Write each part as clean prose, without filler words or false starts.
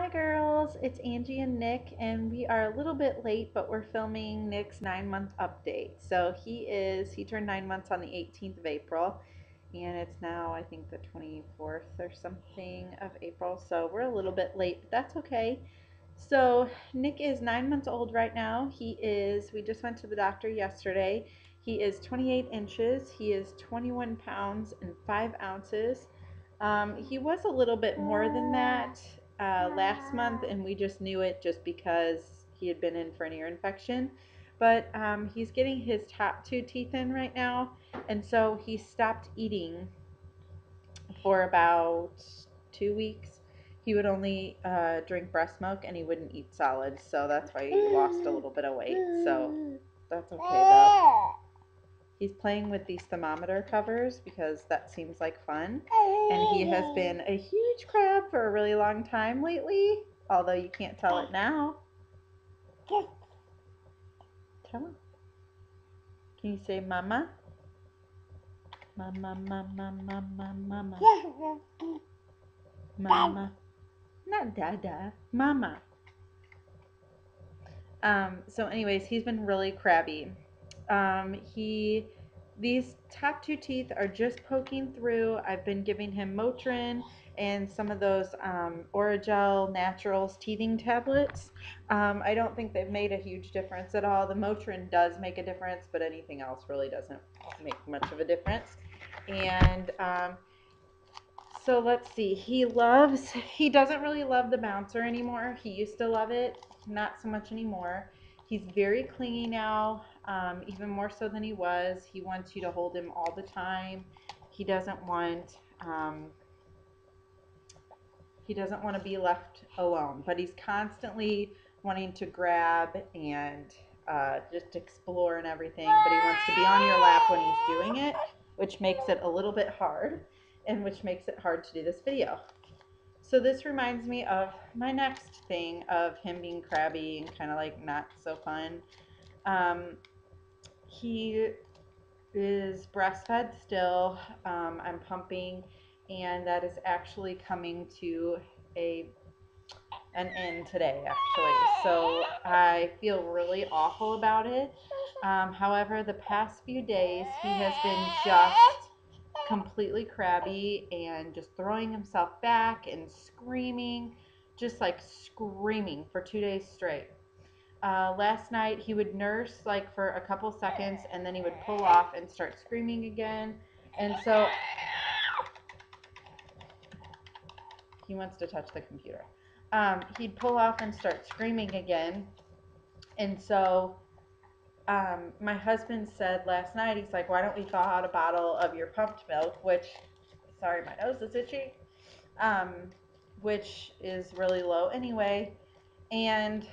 Hi girls, it's Angie and Nick, and we are a little bit late, but we're filming Nick's 9-month update. So he turned 9 months on the 18th of April, and it's now I think the 24th or something of April. So we're a little bit late, but that's okay. So Nick is 9 months old right now. We just went to the doctor yesterday. He is 28 inches. He is 21 pounds and 5 ounces. He was a little bit more than that last month, and we just knew it just because he had been in for an ear infection. But he's getting his top two teeth in right now, and so he stopped eating for about 2 weeks. He would only drink breast milk, and he wouldn't eat solids, so that's why he lost a little bit of weight. So that's okay though. He's playing with these thermometer covers because that seems like fun. And he has been a huge crab for a really long time lately, although you can't tell it now. Tell him. Can you say mama? Mama, mama, mama, mama. Mama. Not dada. Mama. So anyways, he's been really crabby. These top two teeth are just poking through. I've been giving him Motrin and some of those Oragel Naturals teething tablets. I don't think they've made a huge difference at all. The Motrin does make a difference, but anything else really doesn't make much of a difference. And so let's see. He doesn't really love the bouncer anymore. He used to love it, not so much anymore. He's very clingy now, even more so than he was. He wants you to hold him all the time. He doesn't want to be left alone, but he's constantly wanting to grab and just explore and everything, but he wants to be on your lap when he's doing it, which makes it a little bit hard and which makes it hard to do this video. So this reminds me of my next thing of him being crabby and kind of like not so fun. He is breastfed still. I'm pumping, and that is actually coming to an end today, actually. So I feel really awful about it. However, the past few days he has been just completely crabby and just throwing himself back and screaming, just like screaming for 2 days straight. Last night he would nurse like for a couple seconds, and then he would pull off and start screaming again. And so he wants to touch the computer. He'd pull off and start screaming again. And so my husband said last night, he's like, why don't we thaw out a bottle of your pumped milk, which, sorry, my nose is itchy, which is really low anyway, and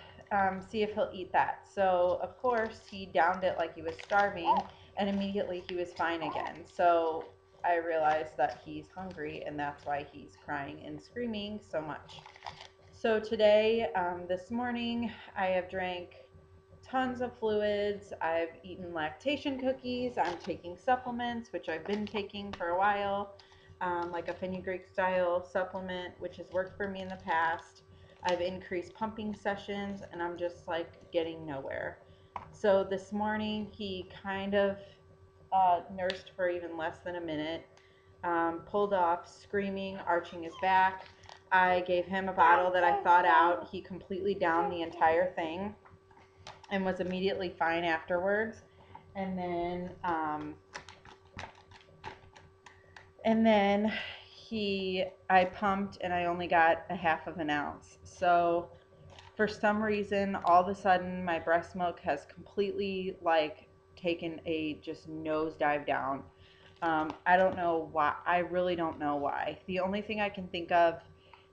see if he'll eat that. So, of course, he downed it like he was starving, and immediately he was fine again. So I realized that he's hungry, and that's why he's crying and screaming so much. So today, this morning, I have drank tons of fluids. I've eaten lactation cookies. I'm taking supplements, which I've been taking for a while, like a fenugreek style supplement, which has worked for me in the past. I've increased pumping sessions, and I'm just like getting nowhere. So this morning he kind of nursed for even less than a minute, pulled off screaming, arching his back. I gave him a bottle that I thawed out. He completely downed the entire thing and was immediately fine afterwards. And then I pumped, and I only got a half of an ounce. So for some reason, all of a sudden, my breast milk has completely like taken a just nosedive down. I don't know why. I really don't know why. The only thing I can think of,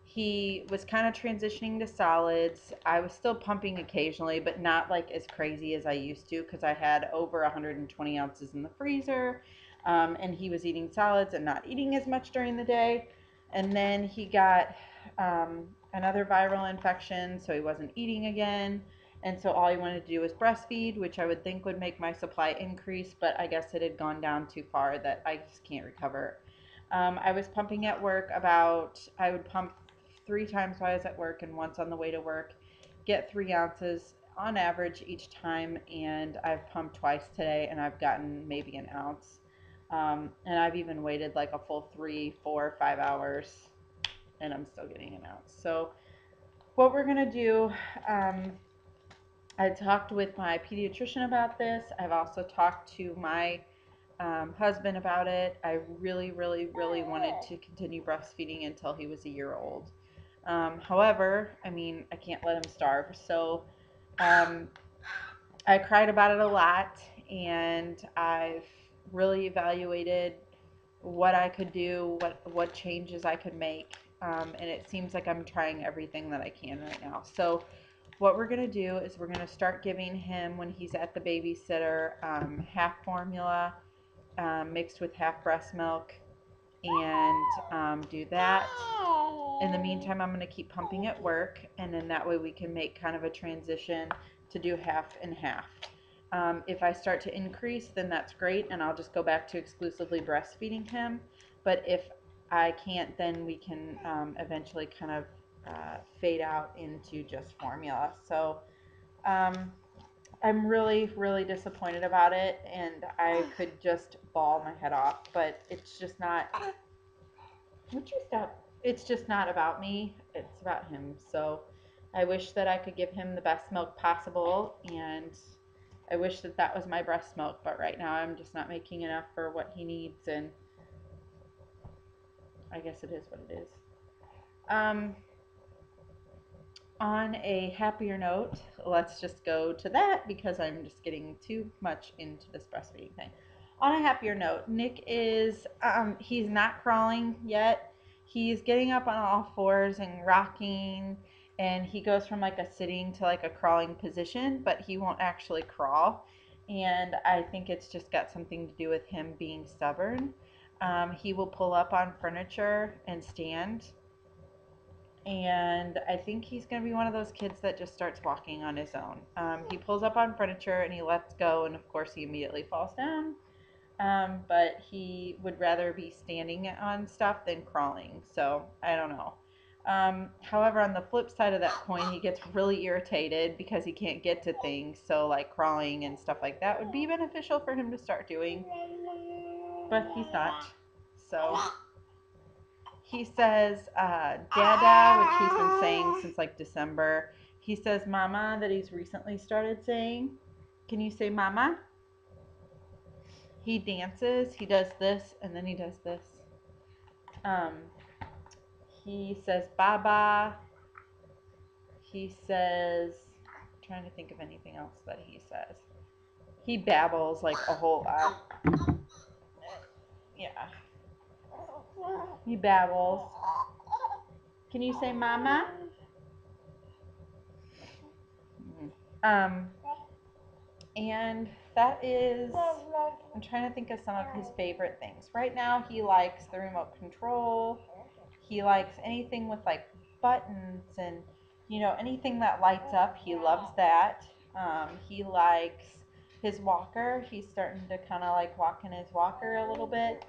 he was kind of transitioning to solids. I was still pumping occasionally, but not like as crazy as I used to, because I had over 120 ounces in the freezer, and he was eating solids and not eating as much during the day. And then he got another viral infection, so he wasn't eating again. And so all he wanted to do was breastfeed, which I would think would make my supply increase, but I guess it had gone down too far that I just can't recover. I was pumping at work I would pump 3 times while I was at work and once on the way to work. Get 3 ounces on average each time, and I've pumped twice today and I've gotten maybe an ounce. And I've even waited like a full 3, 4, 5 hours and I'm still getting an ounce. So what we're gonna do, I talked with my pediatrician about this. I've also talked to my husband about it. I really, really, really wanted to continue breastfeeding until he was a year old. However, I mean, I can't let him starve. So I cried about it a lot, and I've really evaluated what I could do, what changes I could make, and it seems like I'm trying everything that I can right now. So what we're going to do is we're going to start giving him, when he's at the babysitter, half formula mixed with half breast milk, and do that. In the meantime, I'm going to keep pumping at work, and then that way we can make kind of a transition to do half and half. If I start to increase, then that's great, and I'll just go back to exclusively breastfeeding him. But if I can't, then we can eventually kind of fade out into just formula. So I'm really, really disappointed about it, and I could just bawl my head off, but it's just not, would you stop? It's just not about me, it's about him. So I wish that I could give him the best milk possible, and I wish that that was my breast milk, but right now I'm just not making enough for what he needs, and I guess it is what it is. On a happier note, let's just go to that because I'm just getting too much into this breastfeeding thing. On a happier note, Nick is, he's not crawling yet. He's getting up on all fours and rocking, and he goes from like a sitting to like a crawling position, but he won't actually crawl. And I think it's just got something to do with him being stubborn. He will pull up on furniture and stand, and I think he's going to be one of those kids that just starts walking on his own. He pulls up on furniture and he lets go, and of course he immediately falls down. But he would rather be standing on stuff than crawling, so I don't know. However, on the flip side of that coin, he gets really irritated because he can't get to things, so like crawling and stuff like that would be beneficial for him to start doing, but he's not. So he says Dada, which he's been saying since like December. He says Mama, that he's recently started saying. Can you say Mama? He dances. He does this, and then he does this. He says Baba. He says, I'm trying to think of anything else that he says. He babbles like a whole lot. Yeah. He babbles. Can you say Mama? And that is, I'm trying to think of some of his favorite things. Right now he likes the remote control. He likes anything with like buttons and, you know, anything that lights up. He loves that. He likes his walker. He's starting to kind of like walk in his walker a little bit.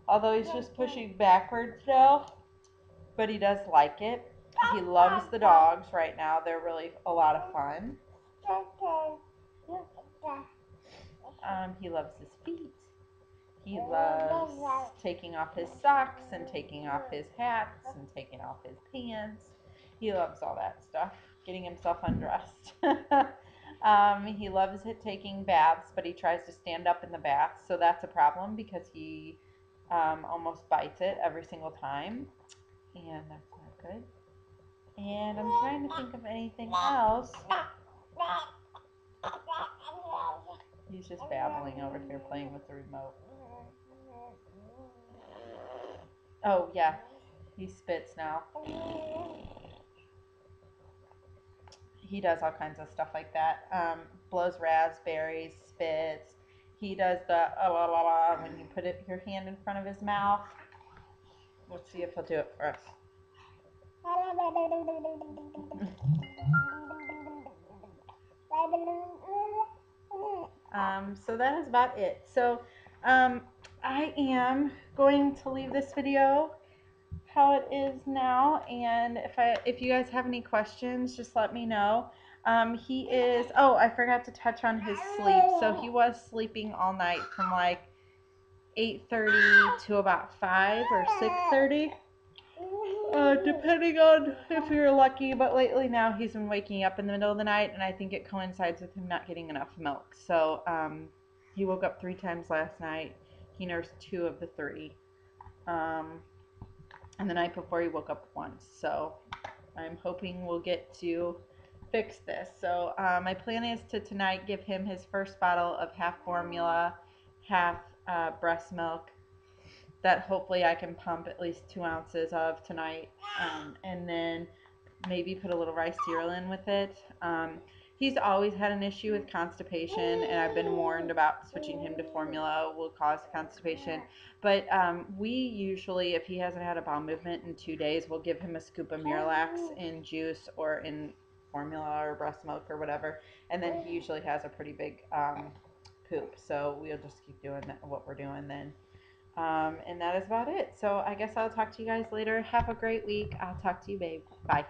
Although he's just pushing backwards still. But he does like it. He loves the dogs right now. They're really a lot of fun. He loves his feet. He loves taking off his socks and taking off his hats and taking off his pants. He loves all that stuff, getting himself undressed. He loves taking baths, but he tries to stand up in the bath, so that's a problem because he almost bites it every single time, and that's not good. And I'm trying to think of anything else. He's just babbling over here playing with the remote. Oh, yeah. He spits now. He does all kinds of stuff like that. Blows raspberries, spits. He does the when you put your hand in front of his mouth. Let's see if he'll do it for us. So that is about it. So I am going to leave this video. how it is now, and if you guys have any questions, just let me know. He is. Oh, I forgot to touch on his sleep. So he was sleeping all night from like 8:30 to about 5 or 6:30. Depending on if we were lucky, but lately now he's been waking up in the middle of the night, and I think it coincides with him not getting enough milk. So he woke up 3 times last night. He nursed 2 of the 3. Um, and the night before he woke up once. So I'm hoping we'll get to fix this. So my plan is to tonight give him his first bottle of half formula, half breast milk that hopefully I can pump at least 2 ounces of tonight, and then maybe put a little rice cereal in with it. He's always had an issue with constipation, and I've been warned about switching him to formula will cause constipation. But we usually, if he hasn't had a bowel movement in 2 days, we'll give him a scoop of Miralax in juice or in formula or breast milk or whatever, and then he usually has a pretty big poop. So we'll just keep doing what we're doing then. And that is about it. So I guess I'll talk to you guys later. Have a great week. I'll talk to you, babe. Bye.